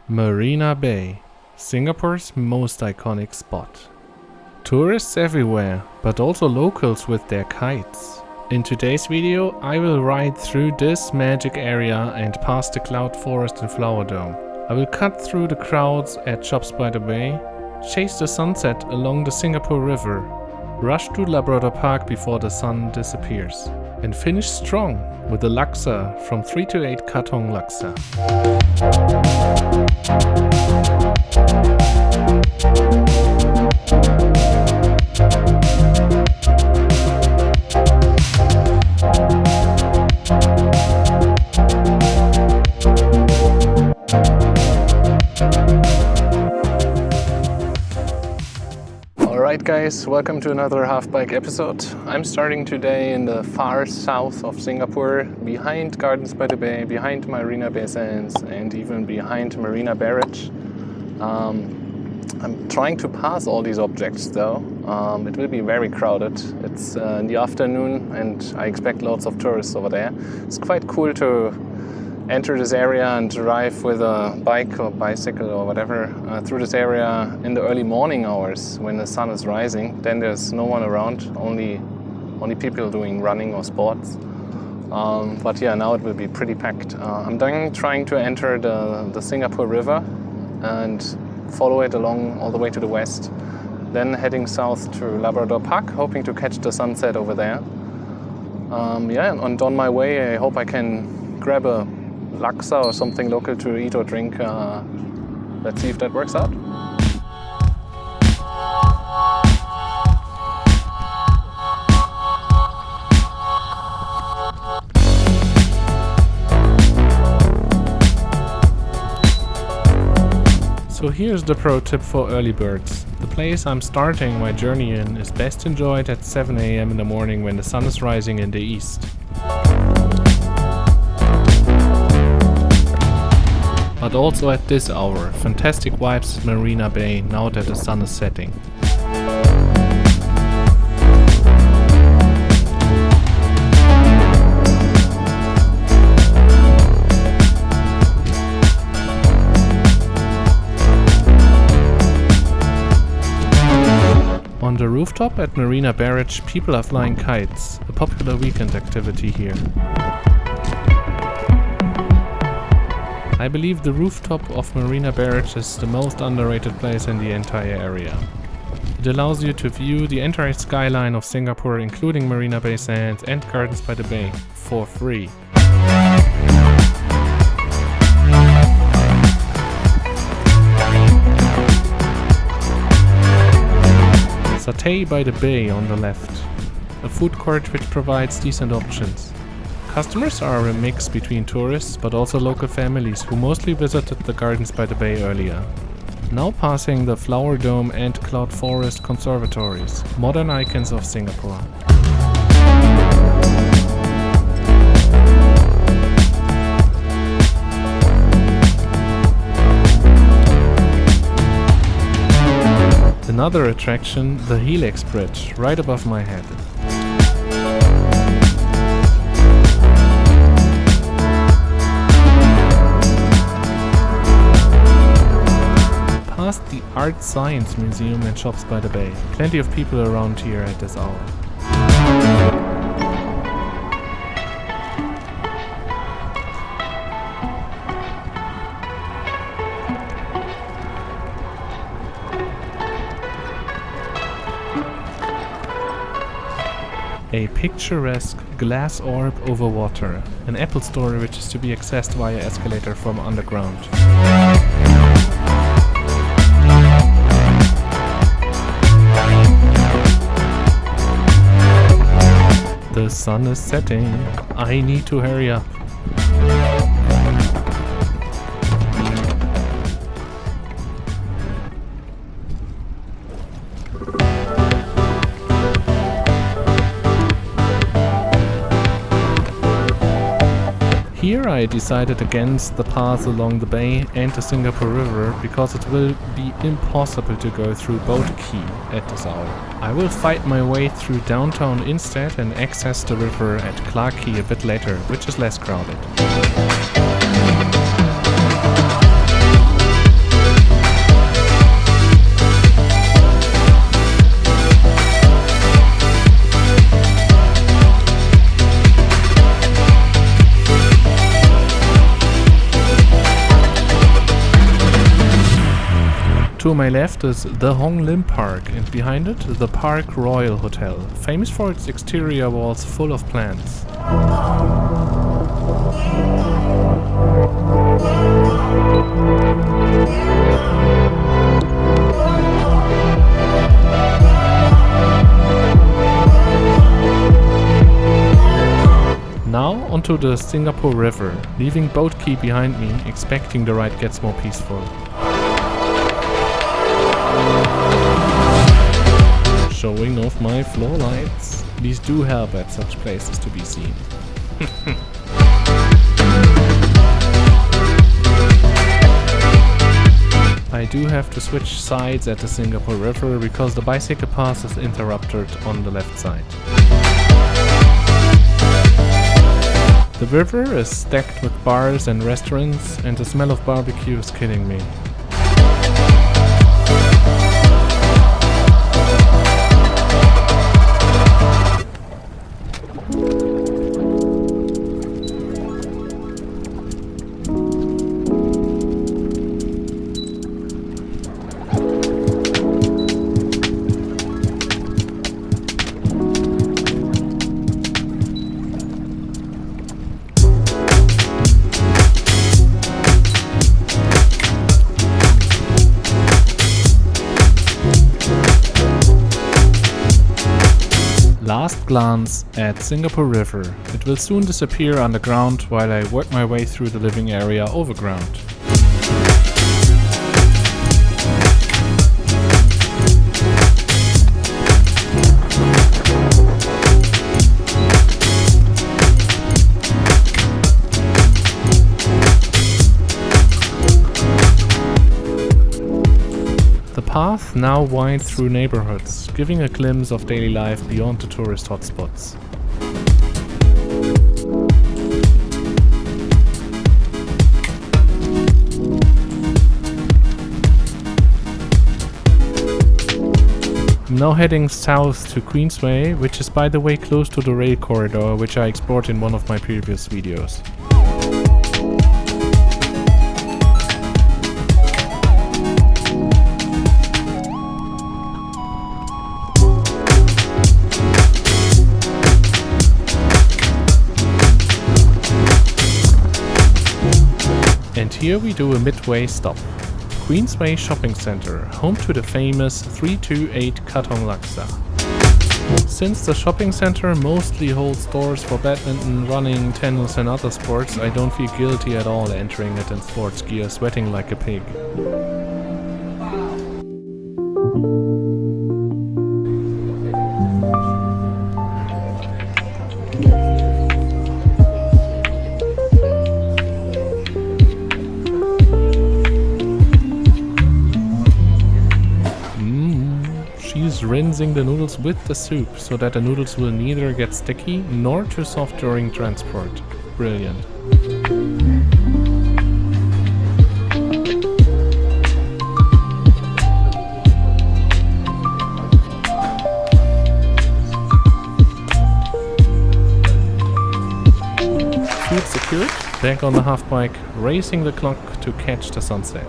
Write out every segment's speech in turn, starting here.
Marina Bay, Singapore's most iconic spot. Tourists everywhere, but also locals with their kites. In today's video, I will ride through this magic area and past the cloud forest and flower dome. I will cut through the crowds at Shops by the Bay, chase the sunset along the Singapore River, rush to Labrador Park before the sun disappears, and finish strong with the laksa from 3 to 8 Katong Laksa. Alright guys, welcome to another Half Bike episode. I'm starting today in the far south of Singapore, behind Gardens by the Bay, behind Marina Bay Sands, and even behind Marina Barrage. I'm trying to pass all these objects though. It will be very crowded. It's in the afternoon and I expect lots of tourists over there. It's quite cool to enter this area and drive with a bike or bicycle or whatever through this area in the early morning hours when the sun is rising. Then there's no one around, only people doing running or sports. But yeah, now it will be pretty packed. I'm trying to enter the Singapore River and follow it along all the way to the west. Then heading south to Labrador Park, hoping to catch the sunset over there. And on my way, I hope I can grab a laksa or something local to eat or drink. Let's see if that works out. So here's the pro tip for early birds. The place I'm starting my journey in is best enjoyed at 7 a.m. in the morning when the sun is rising in the east. But also at this hour, fantastic vibes at Marina Bay now that the sun is setting. On the rooftop at Marina Barrage, people are flying kites, a popular weekend activity here. I believe the rooftop of Marina Barrage is the most underrated place in the entire area. It allows you to view the entire skyline of Singapore, including Marina Bay Sands and Gardens by the Bay, for free. Satay by the Bay on the left, a food court which provides decent options. Customers are a mix between tourists but also local families who mostly visited the Gardens by the Bay earlier. Now passing the Flower Dome and Cloud Forest conservatories, modern icons of Singapore. Another attraction, the Helix Bridge, right above my head. Past the Art Science Museum and Shops by the Bay. Plenty of people around here at this hour. A picturesque glass orb over water, an Apple store which is to be accessed via escalator from underground. The sun is setting. I need to hurry up. Here I decided against the path along the bay and the Singapore River because it will be impossible to go through Boat Quay at this hour. I will fight my way through downtown instead and access the river at Clarke Quay a bit later, which is less crowded. To my left is the Hong Lim Park, and behind it, the Park Royal Hotel, famous for its exterior walls full of plants. Now onto the Singapore River, leaving Boat Quay behind me, expecting the ride gets more peaceful. Showing off my floor lights. These do help at such places to be seen. I do have to switch sides at the Singapore River because the bicycle path is interrupted on the left side. The river is stacked with bars and restaurants, and the smell of barbecue is killing me. Last glance at Singapore River. It will soon disappear underground while I work my way through the living area overground. The path now winds through neighborhoods, giving a glimpse of daily life beyond the tourist hotspots. I'm now heading south to Queensway, which is by the way close to the rail corridor which I explored in one of my previous videos. And here we do a midway stop. Queensway Shopping Centre, home to the famous 328 Katong Laksa. Since the shopping centre mostly holds stores for badminton, running, tennis and other sports, I don't feel guilty at all entering it in sports gear, sweating like a pig. She's rinsing the noodles with the soup so that the noodles will neither get sticky nor too soft during transport. Brilliant. Food secured, back on the half bike, racing the clock to catch the sunset.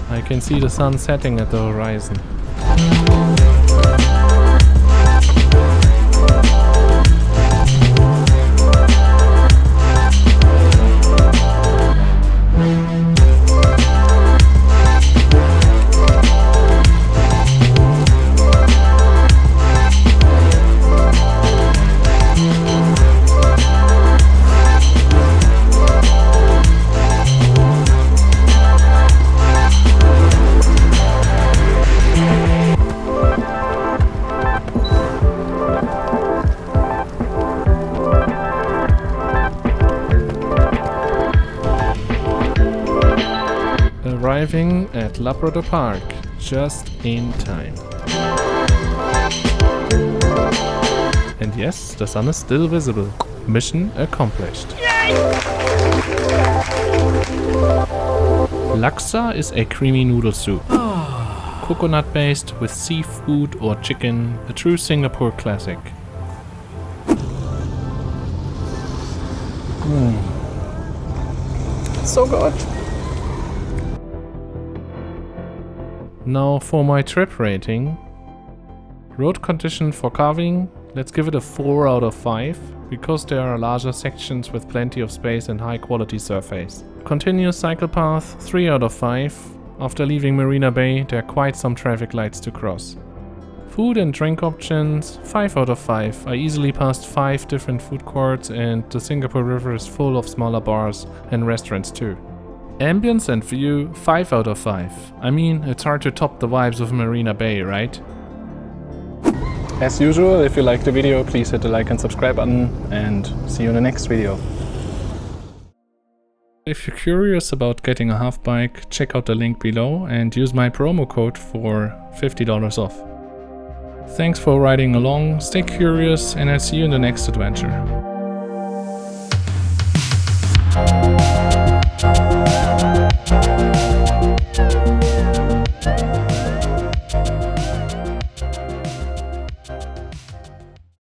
I can see the sun setting at the horizon. Arriving at Labrador Park just in time. And yes, the sun is still visible. Mission accomplished. Laksa is a creamy noodle soup. coconut based with seafood or chicken, a true Singapore classic. So good. Now for my trip rating. Road condition for carving, let's give it a 4 out of 5, because there are larger sections with plenty of space and high quality surface. Continuous cycle path, 3 out of 5. After leaving Marina Bay, there are quite some traffic lights to cross. Food and drink options, 5 out of 5. I easily passed 5 different food courts and the Singapore River is full of smaller bars and restaurants too. Ambience and view, 5 out of 5. I mean, it's hard to top the vibes of Marina Bay, right? As usual, if you liked the video, please hit the like and subscribe button, and see you in the next video. If you're curious about getting a half bike, check out the link below and use my promo code for $50 off. Thanks for riding along, stay curious, and I'll see you in the next adventure.